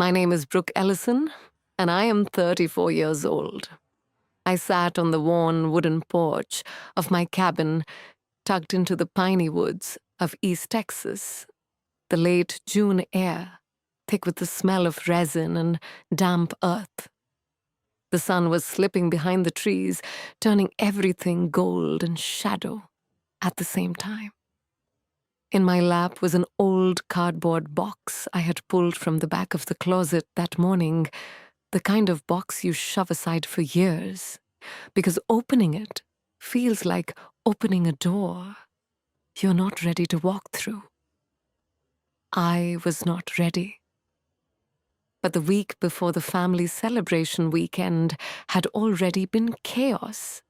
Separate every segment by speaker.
Speaker 1: My name is Brooke Ellison, and I am 34 years old. I sat on the worn wooden porch of my cabin tucked into the piney woods of East Texas, the late June air, thick with the smell of resin and damp earth. The sun was slipping behind the trees, turning everything gold and shadow at the same time. In my lap was an old cardboard box I had pulled from the back of the closet that morning, the kind of box you shove aside for years, because opening it feels like opening a door you're not ready to walk through. I was not ready. But the week before the family celebration weekend had already been chaos,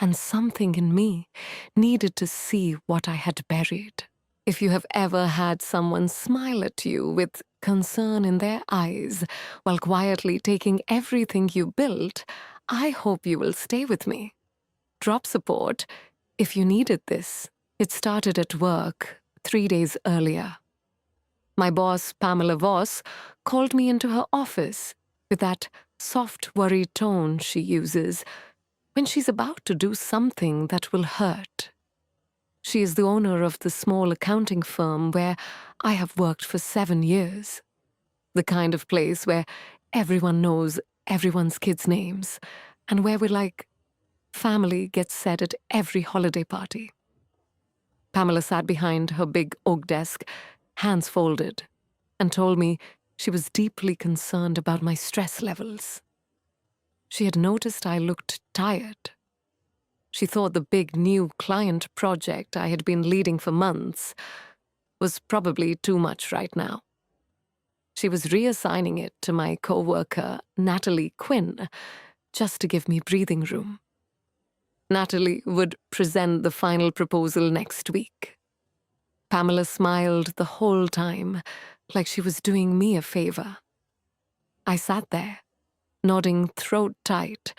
Speaker 1: and something in me needed to see what I had buried. If you have ever had someone smile at you with concern in their eyes while quietly taking everything you built, I hope you will stay with me. Drop support if you needed this. It started at work 3 days earlier. My boss, Pamela Voss, called me into her office with that soft, worried tone she uses when she's about to do something that will hurt. She is the owner of the small accounting firm where I have worked for 7 years. The kind of place where everyone knows everyone's kids' names and where we're like family gets said at every holiday party. Pamela sat behind her big oak desk, hands folded, and told me she was deeply concerned about my stress levels. She had noticed I looked tired. She thought the big new client project I had been leading for months was probably too much right now. She was reassigning it to my coworker, Natalie Quinn, just to give me breathing room. Natalie would present the final proposal next week. Pamela smiled the whole time, like she was doing me a favor. I sat there, nodding throat tight,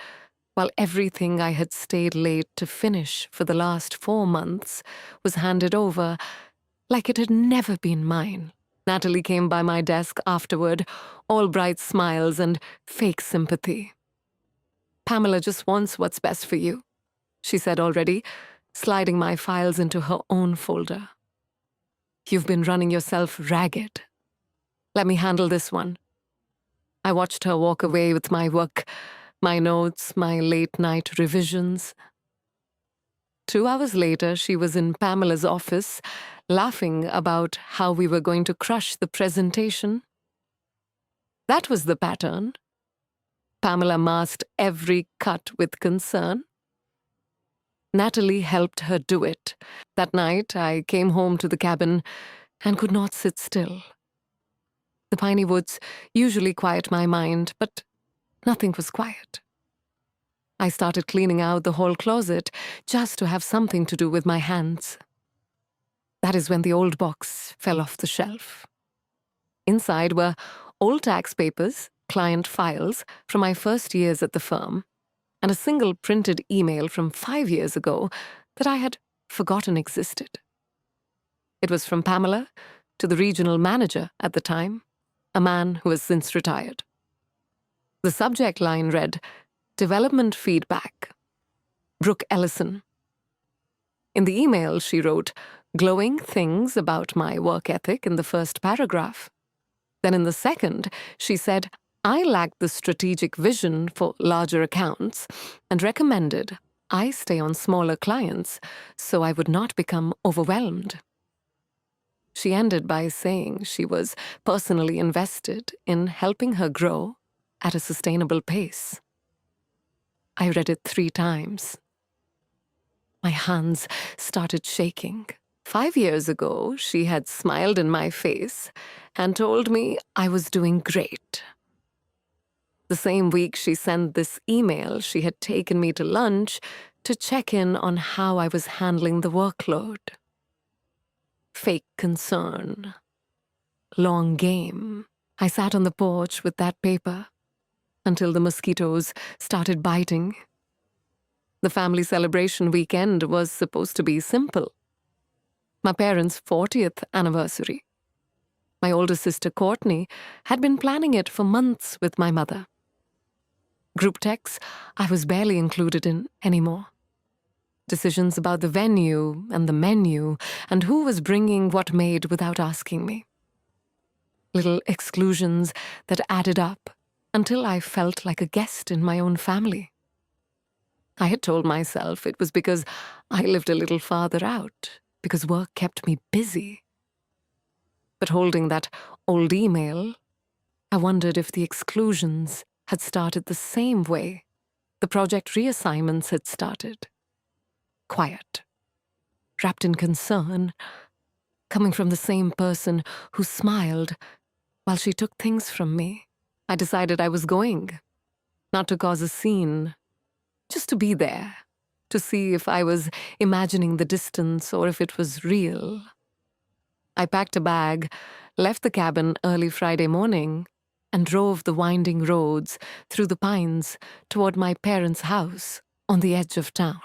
Speaker 1: while everything I had stayed late to finish for the last 4 months was handed over like it had never been mine. Natalie came by my desk afterward, all bright smiles and fake sympathy. "Pamela just wants what's best for you," she said already, sliding my files into her own folder. "You've been running yourself ragged. Let me handle this one." I watched her walk away with my work, my notes, my late-night revisions. 2 hours later, she was in Pamela's office, laughing about how we were going to crush the presentation. That was the pattern. Pamela masked every cut with concern. Natalie helped her do it. That night, I came home to the cabin and could not sit still. The piney woods usually quiet my mind, but nothing was quiet. I started cleaning out the whole closet just to have something to do with my hands. That is when the old box fell off the shelf. Inside were old tax papers, client files from my first years at the firm, and a single printed email from 5 years ago that I had forgotten existed. It was from Pamela to the regional manager at the time, a man who has since retired. The subject line read, "Development Feedback, Brooke Ellison." In the email, she wrote glowing things about my work ethic in the first paragraph. Then in the second, she said, I lacked the strategic vision for larger accounts and recommended I stay on smaller clients so I would not become overwhelmed. She ended by saying she was personally invested in helping her grow at a sustainable pace. I read it 3 times. My hands started shaking. 5 years ago, she had smiled in my face and told me I was doing great. The same week she sent this email, she had taken me to lunch to check in on how I was handling the workload. Fake concern. Long game. I sat on the porch with that paper until the mosquitoes started biting. The family celebration weekend was supposed to be simple. My parents' 40th anniversary. My older sister Courtney had been planning it for months with my mother. Group texts I was barely included in anymore. Decisions about the venue and the menu and who was bringing what made without asking me. Little exclusions that added up until I felt like a guest in my own family. I had told myself it was because I lived a little farther out, because work kept me busy. But holding that old email, I wondered if the exclusions had started the same way the project reassignments had started. Quiet, wrapped in concern, coming from the same person who smiled while she took things from me. I decided I was going, not to cause a scene, just to be there, to see if I was imagining the distance or if it was real. I packed a bag, left the cabin early Friday morning, and drove the winding roads through the pines toward my parents' house on the edge of town.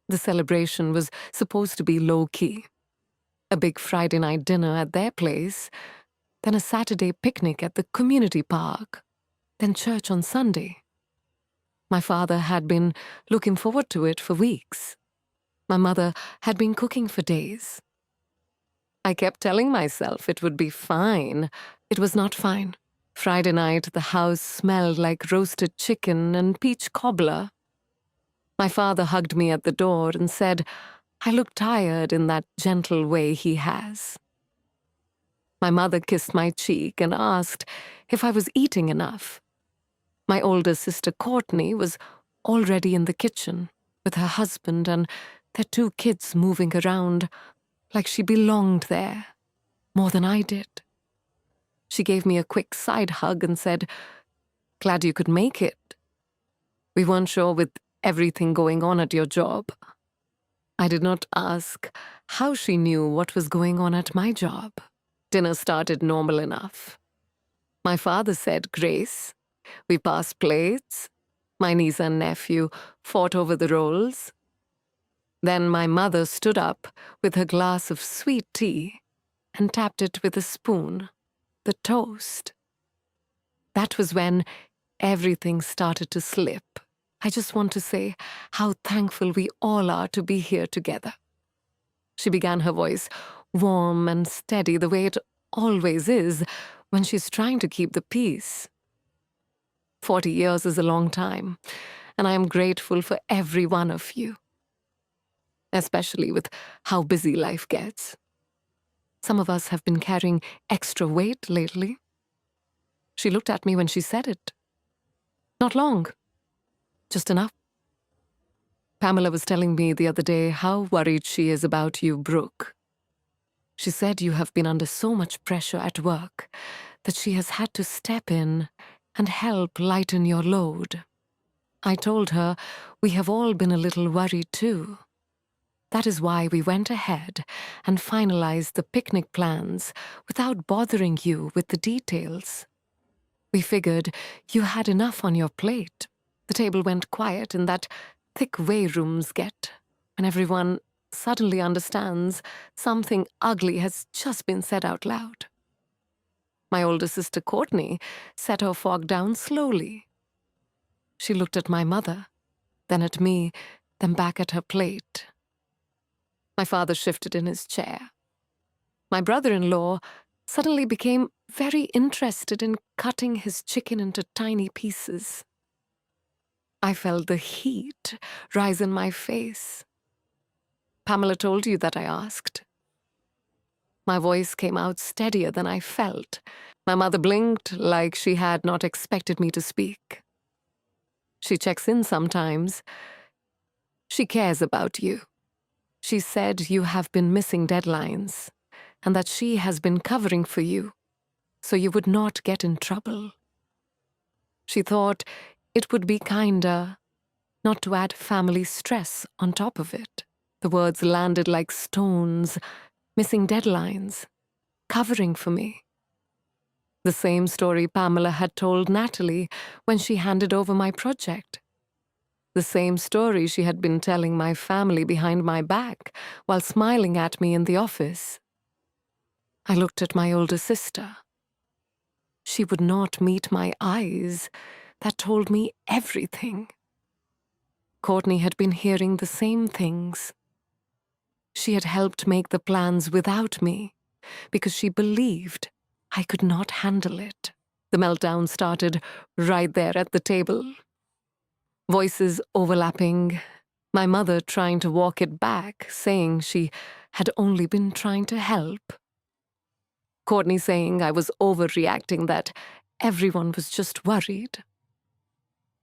Speaker 1: The celebration was supposed to be low-key. A big Friday night dinner at their place, then a Saturday picnic at the community park, then church on Sunday. My father had been looking forward to it for weeks. My mother had been cooking for days. I kept telling myself it would be fine. It was not fine. Friday night, the house smelled like roasted chicken and peach cobbler. My father hugged me at the door and said I looked tired in that gentle way he has. My mother kissed my cheek and asked if I was eating enough. My older sister Courtney was already in the kitchen with her husband and their 2 kids moving around like she belonged there more than I did. She gave me a quick side hug and said, "Glad you could make it. We weren't sure with everything going on at your job." I did not ask how she knew what was going on at my job. Dinner started normal enough. My father said grace. We passed plates. My niece and nephew fought over the rolls. Then my mother stood up with her glass of sweet tea and tapped it with a spoon. The toast. That was when everything started to slip. I just want to say how thankful we all are to be here together. She began, her voice warm and steady the way it always is when she's trying to keep the peace. 40 years is a long time, and I am grateful for every one of you, especially with how busy life gets. Some of us have been carrying extra weight lately. She looked at me when she said it. Not long. Just enough. Pamela was telling me the other day how worried she is about you, Brooke. She said you have been under so much pressure at work that she has had to step in and help lighten your load. I told her we have all been a little worried too. That is why we went ahead and finalized the picnic plans without bothering you with the details. We figured you had enough on your plate. The table went quiet in that thick way rooms get when everyone suddenly understands something ugly has just been said out loud. My older sister Courtney set her fork down slowly. She looked at my mother, then at me, then back at her plate. My father shifted in his chair. My brother-in-law suddenly became very interested in cutting his chicken into tiny pieces. I felt the heat rise in my face. "Pamela told you that?" I asked. My voice came out steadier than I felt. My mother blinked like she had not expected me to speak. "She checks in sometimes. She cares about you. She said you have been missing deadlines and that she has been covering for you so you would not get in trouble. She thought it would be kinder not to add family stress on top of it." The words landed like stones, missing deadlines, covering for me. The same story Pamela had told Natalie when she handed over my project. The same story she had been telling my family behind my back while smiling at me in the office. I looked at my older sister. She would not meet my eyes. That told me everything. Courtney had been hearing the same things. She had helped make the plans without me because she believed I could not handle it. The meltdown started right there at the table. Voices overlapping, my mother trying to walk it back, saying she had only been trying to help. Courtney saying I was overreacting, that everyone was just worried.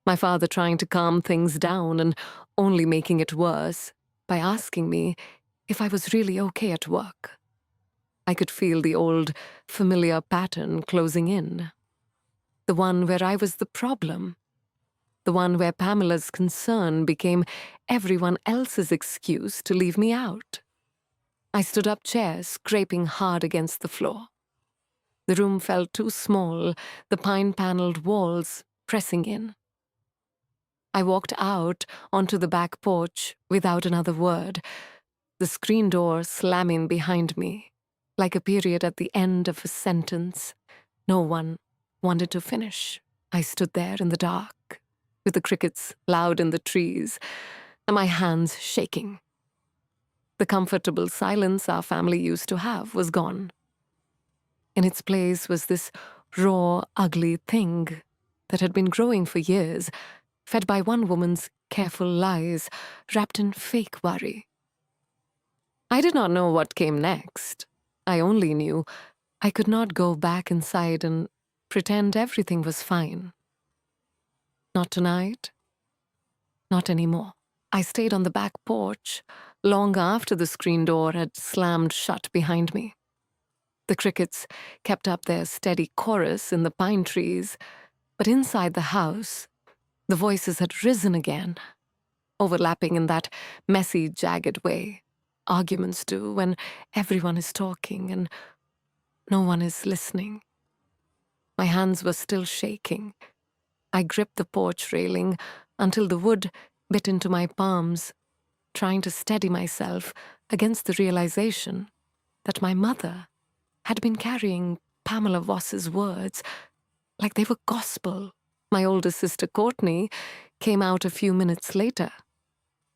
Speaker 1: My father trying to calm things down and only making it worse by asking me if I was really okay at work. I could feel the old, familiar pattern closing in. The one where I was the problem. The one where Pamela's concern became everyone else's excuse to leave me out. I stood up, chair scraping hard against the floor. The room felt too small, the pine-paneled walls pressing in. I walked out onto the back porch without another word, the screen door slamming behind me, like a period at the end of a sentence no one wanted to finish. I stood there in the dark, with the crickets loud in the trees, and my hands shaking. The comfortable silence our family used to have was gone. In its place was this raw, ugly thing that had been growing for years, fed by one woman's careful lies, wrapped in fake worry. I did not know what came next. I only knew I could not go back inside and pretend everything was fine. Not tonight. Not anymore. I stayed on the back porch long after the screen door had slammed shut behind me. The crickets kept up their steady chorus in the pine trees, but inside the house, the voices had risen again, overlapping in that messy, jagged way arguments do when everyone is talking and no one is listening. My hands were still shaking. I gripped the porch railing until the wood bit into my palms, trying to steady myself against the realization that my mother had been carrying Pamela Voss's words like they were gospel. My older sister Courtney came out a few minutes later.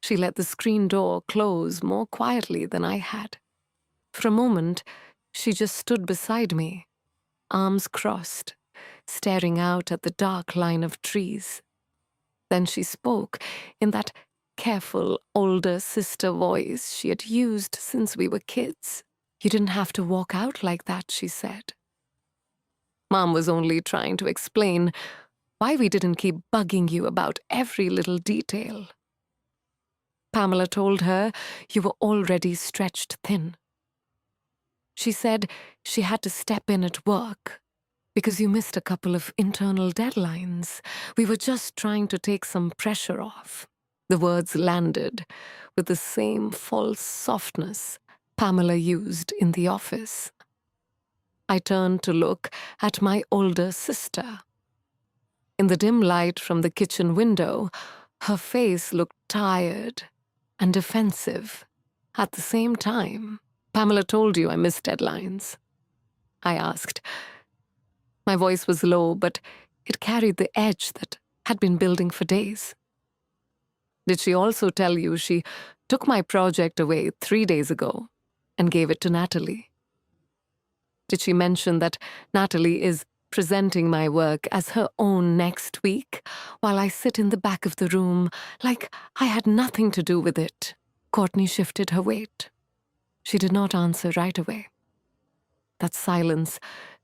Speaker 1: She let the screen door close more quietly than I had. For a moment, she just stood beside me, arms crossed, staring out at the dark line of trees. Then she spoke in that careful older sister voice she had used since we were kids. "You didn't have to walk out like that," she said. Mom was only trying to explain why we didn't keep bugging you about every little detail. Pamela told her you were already stretched thin. She said she had to step in at work because you missed a couple of internal deadlines. We were just trying to take some pressure off. The words landed with the same false softness Pamela used in the office. I turned to look at my older sister. In the dim light from the kitchen window, her face looked tired and defensive. At the same time, "Pamela told you I missed deadlines?" I asked. My voice was low, but it carried the edge that had been building for days. "Did she also tell you she took my project away 3 days ago and gave it to Natalie? Did she mention that Natalie is presenting my work as her own next week while I sit in the back of the room like I had nothing to do with it?" Courtney shifted her weight. She did not answer right away. That silence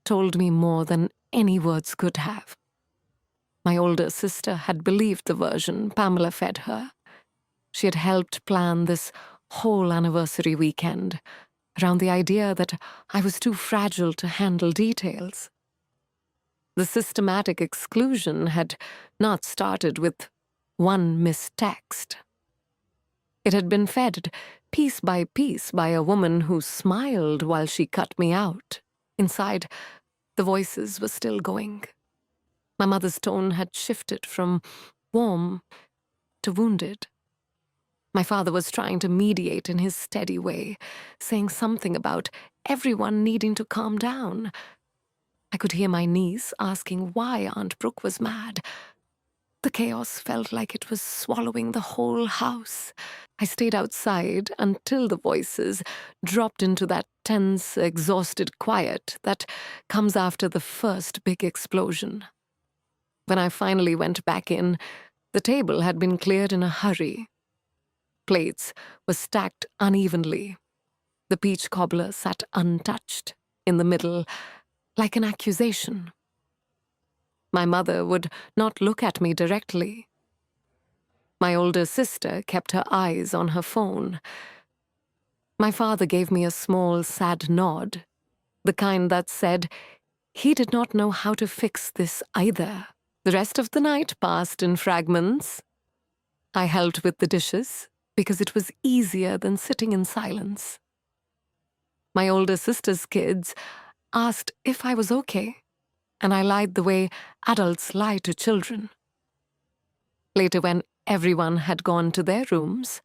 Speaker 1: told me more than any words could have. My older sister had believed the version Pamela fed her. She had helped plan this whole anniversary weekend around the idea that I was too fragile to handle details. The systematic exclusion had not started with one missed text. It had been fed piece by piece by a woman who smiled while she cut me out. Inside, the voices were still going. My mother's tone had shifted from warm to wounded. My father was trying to mediate in his steady way, saying something about everyone needing to calm down. I could hear my niece asking why Aunt Brooke was mad. The chaos felt like it was swallowing the whole house. I stayed outside until the voices dropped into that tense, exhausted quiet that comes after the first big explosion. When I finally went back in, the table had been cleared in a hurry. Plates were stacked unevenly. The peach cobbler sat untouched in the middle, like an accusation. My mother would not look at me directly. My older sister kept her eyes on her phone. My father gave me a small, sad nod, the kind that said he did not know how to fix this either. The rest of the night passed in fragments. I helped with the dishes because it was easier than sitting in silence. My older sister's kids asked if I was okay, and I lied the way adults lie to children. Later, when everyone had gone to their rooms,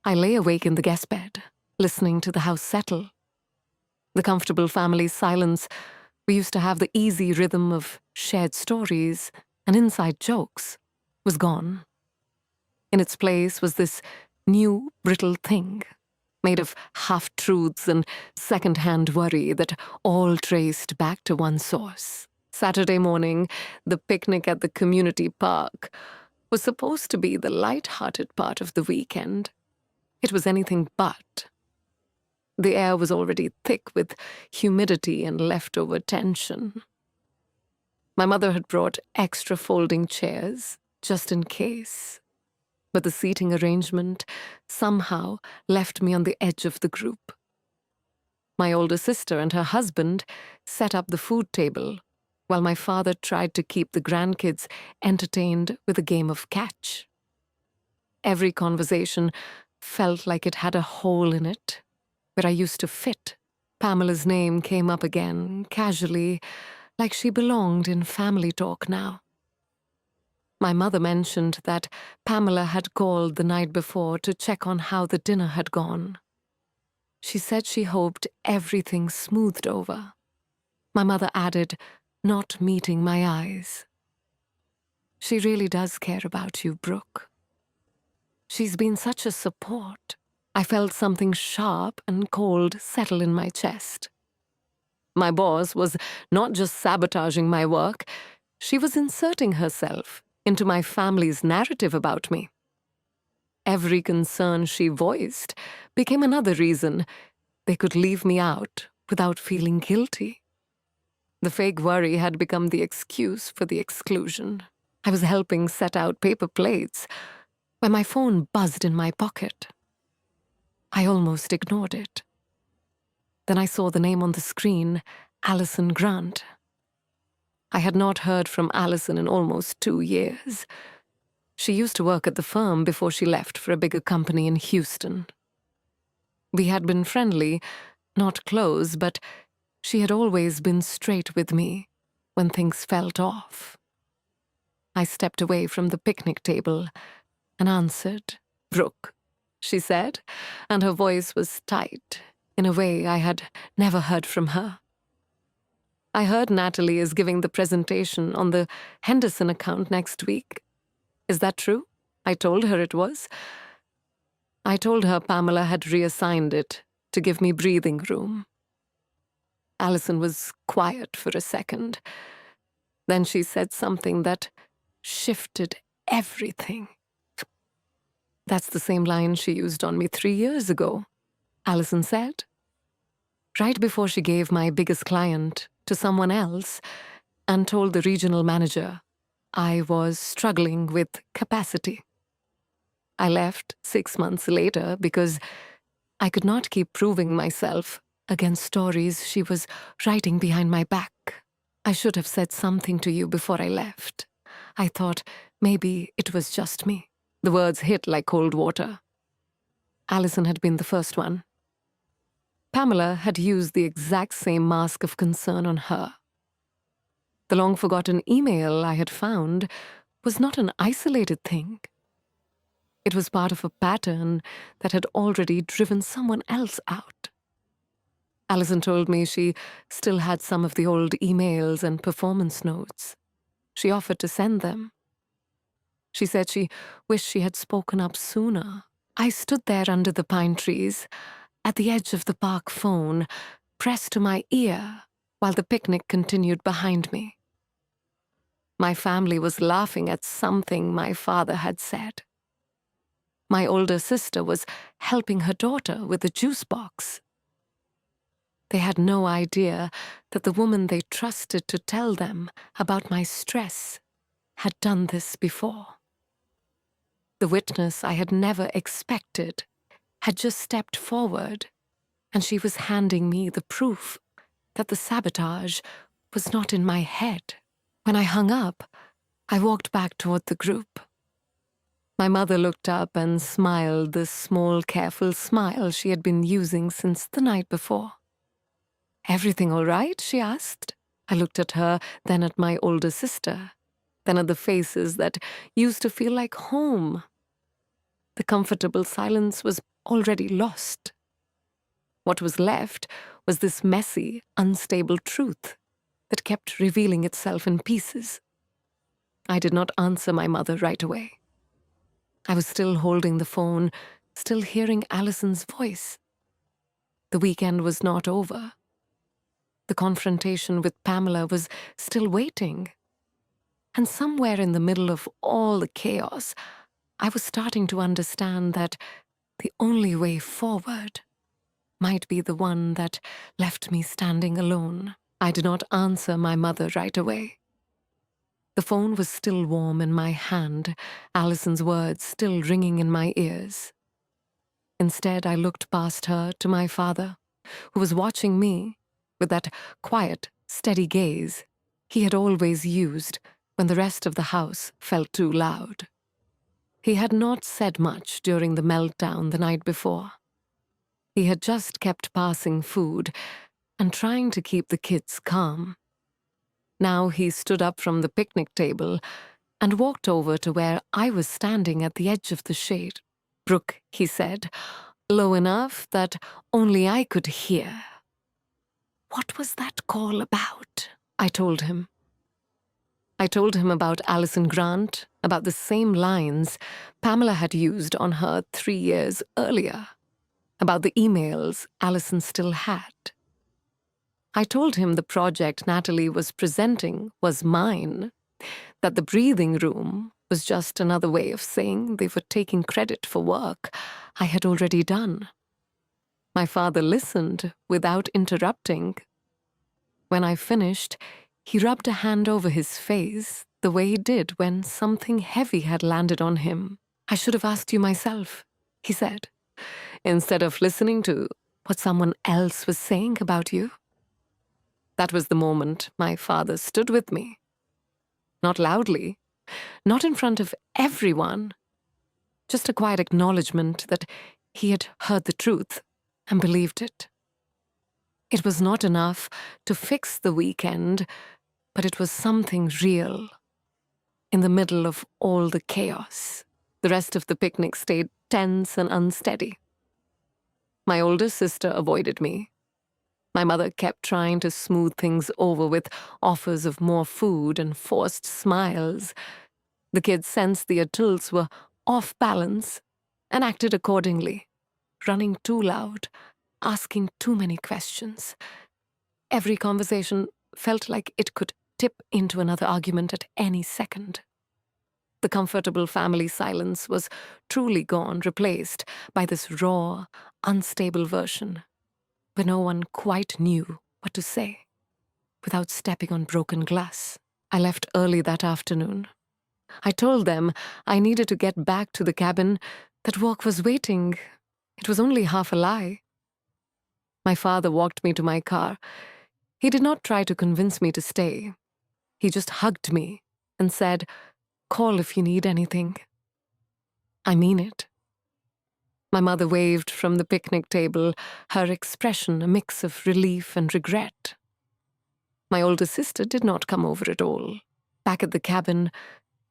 Speaker 1: I lay awake in the guest bed, listening to the house settle. The comfortable family silence we used to have, the easy rhythm of shared stories and inside jokes, was gone. In its place was this new, brittle thing, made of half-truths and second-hand worry that all traced back to one source. Saturday morning, the picnic at the community park was supposed to be the light-hearted part of the weekend. It was anything but. The air was already thick with humidity and leftover tension. My mother had brought extra folding chairs, just in case. But the seating arrangement somehow left me on the edge of the group. My older sister and her husband set up the food table, while my father tried to keep the grandkids entertained with a game of catch. Every conversation felt like it had a hole in it, where I used to fit. Pamela's name came up again, casually, like she belonged in family talk now. My mother mentioned that Pamela had called the night before to check on how the dinner had gone. She said she hoped everything smoothed over. My mother added, not meeting my eyes. She really does care about you, Brooke. She's been such a support. I felt something sharp and cold settle in my chest. My boss was not just sabotaging my work, she was inserting herself into my family's narrative about me. Every concern she voiced became another reason they could leave me out without feeling guilty. The fake worry had become the excuse for the exclusion. I was helping set out paper plates when my phone buzzed in my pocket. I almost ignored it. Then I saw the name on the screen, Allison Grant. I had not heard from Allison in almost 2 years. She used to work at the firm before she left for a bigger company in Houston. We had been friendly, not close, but she had always been straight with me when things felt off. I stepped away from the picnic table and answered. "Brooke," she said, and her voice was tight in a way I had never heard from her. "I heard Natalie is giving the presentation on the Henderson account next week. Is that true?" I told her it was. I told her Pamela had reassigned it to give me breathing room. Allison was quiet for a second. Then she said something that shifted everything. "That's the same line she used on me 3 years ago," Allison said. Right before she gave my biggest client to someone else and told the regional manager I was struggling with capacity. I left 6 months later because I could not keep proving myself against stories she was writing behind my back. "I should have said something to you before I left. I thought maybe it was just me." The words hit like cold water. Allison had been the first one. Pamela had used the exact same mask of concern on her. The long-forgotten email I had found was not an isolated thing. It was part of a pattern that had already driven someone else out. Allison told me she still had some of the old emails and performance notes. She offered to send them. She said she wished she had spoken up sooner. I stood there under the pine trees, at the edge of the park phone, pressed to my ear, while the picnic continued behind me. My family was laughing at something my father had said. My older sister was helping her daughter with the juice box. They had no idea that the woman they trusted to tell them about my stress had done this before. The witness I had never expected had just stepped forward, and she was handing me the proof that the sabotage was not in my head. When I hung up, I walked back toward the group. My mother looked up and smiled the small, careful smile she had been using since the night before. "Everything all right?" she asked. I looked at her, then at my older sister, then at the faces that used to feel like home. The comfortable silence was already lost. What was left was this messy, unstable truth that kept revealing itself in pieces. I did not answer my mother right away. I was still holding the phone, still hearing Allison's voice. The weekend was not over. The confrontation with Pamela was still waiting. And somewhere in the middle of all the chaos, I was starting to understand that the only way forward might be the one that left me standing alone. I did not answer my mother right away. The phone was still warm in my hand, Allison's words still ringing in my ears. Instead, I looked past her to my father, who was watching me with that quiet, steady gaze he had always used when the rest of the house felt too loud. He had not said much during the meltdown the night before. He had just kept passing food and trying to keep the kids calm. Now he stood up from the picnic table and walked over to where I was standing at the edge of the shade. "Brooke," he said, low enough that only I could hear. "What was that call about?" I told him. I told him about Allison Grant, about the same lines Pamela had used on her 3 years earlier, about the emails Allison still had. I told him the project Natalie was presenting was mine, that the breathing room was just another way of saying they were taking credit for work I had already done. My father listened without interrupting. When I finished, he rubbed a hand over his face the way he did when something heavy had landed on him. "I should have asked you myself," he said, "instead of listening to what someone else was saying about you." That was the moment my father stood with me. Not loudly, not in front of everyone, just a quiet acknowledgement that he had heard the truth and believed it. It was not enough to fix the weekend, but it was something real. In the middle of all the chaos, the rest of the picnic stayed tense and unsteady. My older sister avoided me. My mother kept trying to smooth things over with offers of more food and forced smiles. The kids sensed the adults were off balance and acted accordingly, running too loud, asking too many questions. Every conversation felt like it could tip into another argument at any second. The comfortable family silence was truly gone, replaced by this raw, unstable version, where no one quite knew what to say without stepping on broken glass. I left early that afternoon. I told them I needed to get back to the cabin, that work was waiting. It was only half a lie. My father walked me to my car. He did not try to convince me to stay. He just hugged me and said, "Call if you need anything." I mean it. My mother waved from the picnic table, her expression a mix of relief and regret. My older sister did not come over at all. Back at the cabin,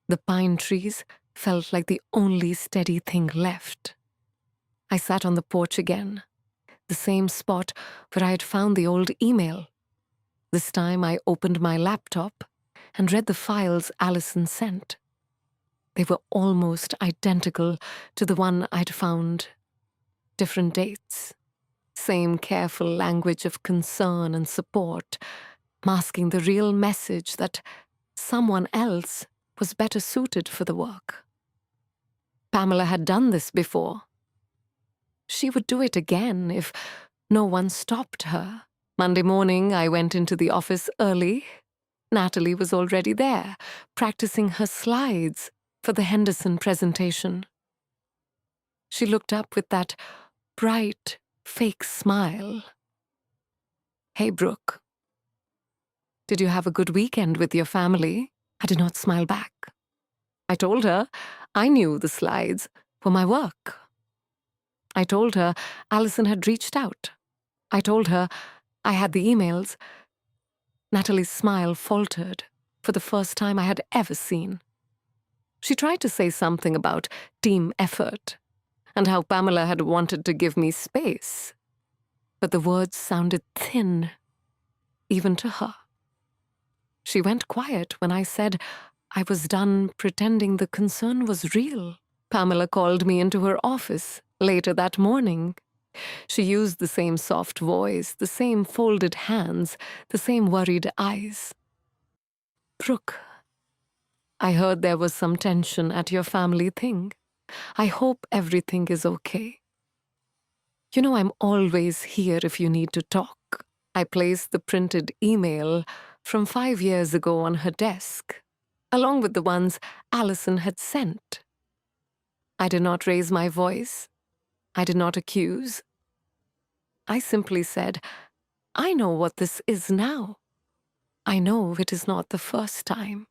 Speaker 1: the pine trees felt like the only steady thing left. I sat on the porch again, the same spot where I had found the old email. This time I opened my laptop and read the files Allison sent. They were almost identical to the one I'd found. Different dates. Same careful language of concern and support, masking the real message that someone else was better suited for the work. Pamela had done this before. She would do it again if no one stopped her. Monday morning, I went into the office early. Natalie was already there, practicing her slides for the Henderson presentation. She looked up with that bright, fake smile. "Hey, Brooke. Did you have a good weekend with your family?" I did not smile back. I told her I knew the slides were my work. I told her Allison had reached out. I told her I had the emails. Natalie's smile faltered for the first time I had ever seen. She tried to say something about team effort and how Pamela had wanted to give me space, but the words sounded thin, even to her. She went quiet when I said I was done pretending the concern was real. Pamela called me into her office later that morning. She used the same soft voice, the same folded hands, the same worried eyes. "Brooke, I heard there was some tension at your family thing. I hope everything is okay. You know I'm always here if you need to talk." I placed the printed email from 5 years ago on her desk, along with the ones Allison had sent. I did not raise my voice. I did not accuse. I simply said, "I know what this is now. I know it is not the first time.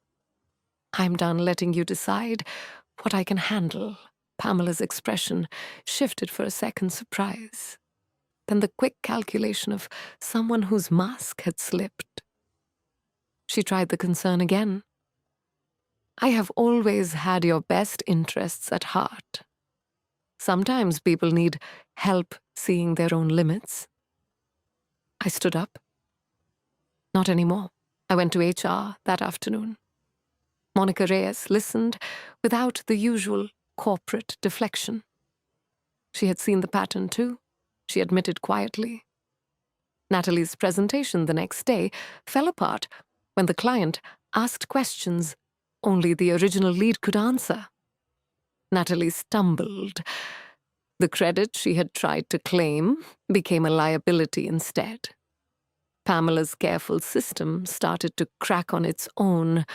Speaker 1: I'm done letting you decide what I can handle." Pamela's expression shifted for a second, surprise. Then the quick calculation of someone whose mask had slipped. She tried the concern again. "I have always had your best interests at heart. Sometimes people need help seeing their own limits." I stood up. "Not anymore." I went to HR that afternoon. Monica Reyes listened without the usual corporate deflection. She had seen the pattern too, she admitted quietly. Natalie's presentation the next day fell apart when the client asked questions only the original lead could answer. Natalie stumbled. The credit she had tried to claim became a liability instead. Pamela's careful system started to crack on its own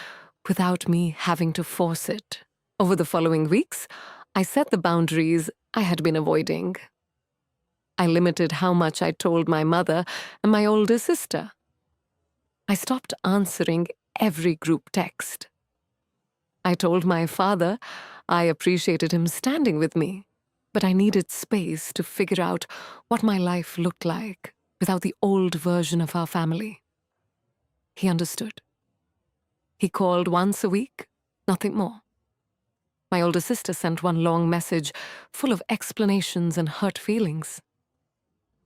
Speaker 1: without me having to force it. Over the following weeks, I set the boundaries I had been avoiding. I limited how much I told my mother and my older sister. I stopped answering every group text. I told my father I appreciated him standing with me, but I needed space to figure out what my life looked like without the old version of our family. He understood. He called once a week, nothing more. My older sister sent one long message full of explanations and hurt feelings.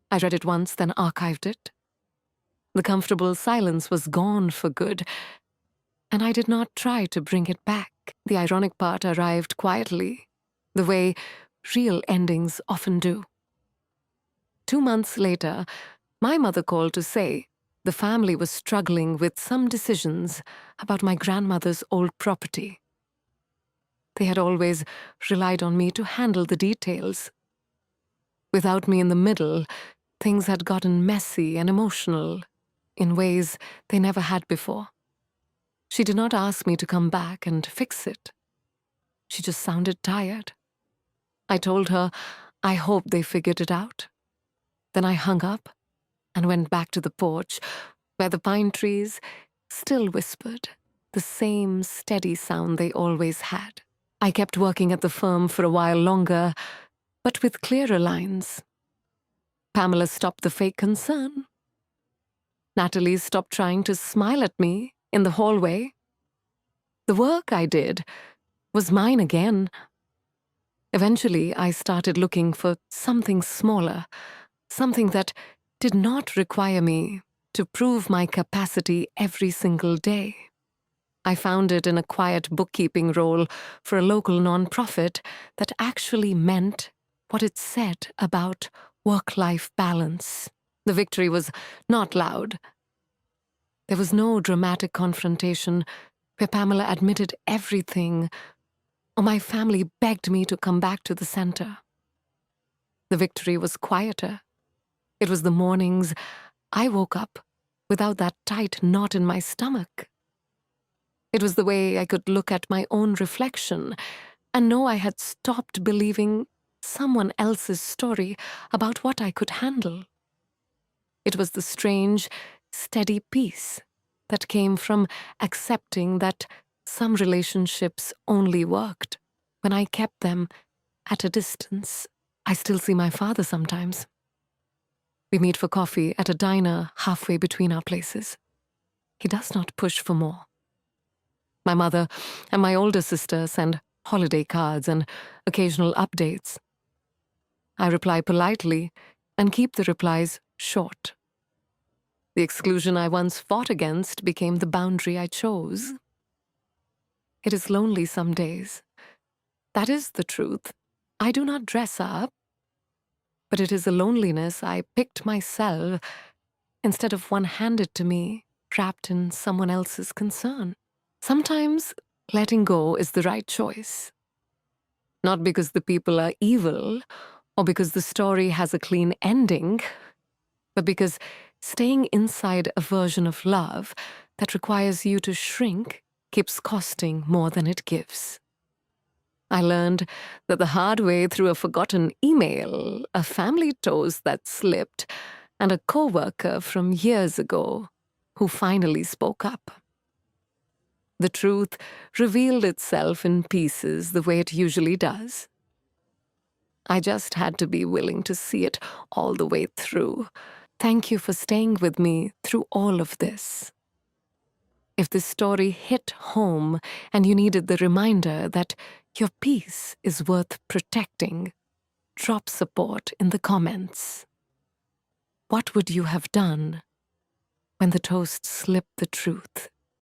Speaker 1: I read it once, then archived it. The comfortable silence was gone for good, and I did not try to bring it back. The ironic part arrived quietly, the way real endings often do. 2 months later, my mother called to say the family was struggling with some decisions about my grandmother's old property. They had always relied on me to handle the details. Without me in the middle, things had gotten messy and emotional in ways they never had before. She did not ask me to come back and fix it. She just sounded tired. I told her I hoped they figured it out. Then I hung up and went back to the porch, where the pine trees still whispered the same steady sound they always had. I kept working at the firm for a while longer, but with clearer lines. Pamela stopped the fake concern. Natalie stopped trying to smile at me in the hallway. The work I did was mine again. Eventually, I started looking for something smaller, something that did not require me to prove my capacity every single day. I found it in a quiet bookkeeping role for a local nonprofit that actually meant what it said about work-life balance. The victory was not loud. There was no dramatic confrontation where Pamela admitted everything or my family begged me to come back to the center. The victory was quieter. It was the mornings I woke up without that tight knot in my stomach. It was the way I could look at my own reflection and know I had stopped believing someone else's story about what I could handle. It was the strange, steady peace that came from accepting that some relationships only worked when I kept them at a distance. I still see my father sometimes. We meet for coffee at a diner halfway between our places. He does not push for more. My mother and my older sister send holiday cards and occasional updates. I reply politely and keep the replies short. The exclusion I once fought against became the boundary I chose. It is lonely some days. That is the truth. I do not dress up, but it is a loneliness I picked myself instead of one handed to me, wrapped in someone else's concern. Sometimes letting go is the right choice. Not because the people are evil or because the story has a clean ending, but because staying inside a version of love that requires you to shrink keeps costing more than it gives. I learned that the hard way through a forgotten email, a family toast that slipped, and a coworker from years ago who finally spoke up. The truth revealed itself in pieces the way it usually does. I just had to be willing to see it all the way through. Thank you for staying with me through all of this. If this story hit home and you needed the reminder that your peace is worth protecting, drop support in the comments. What would you have done when the toast slipped the truth?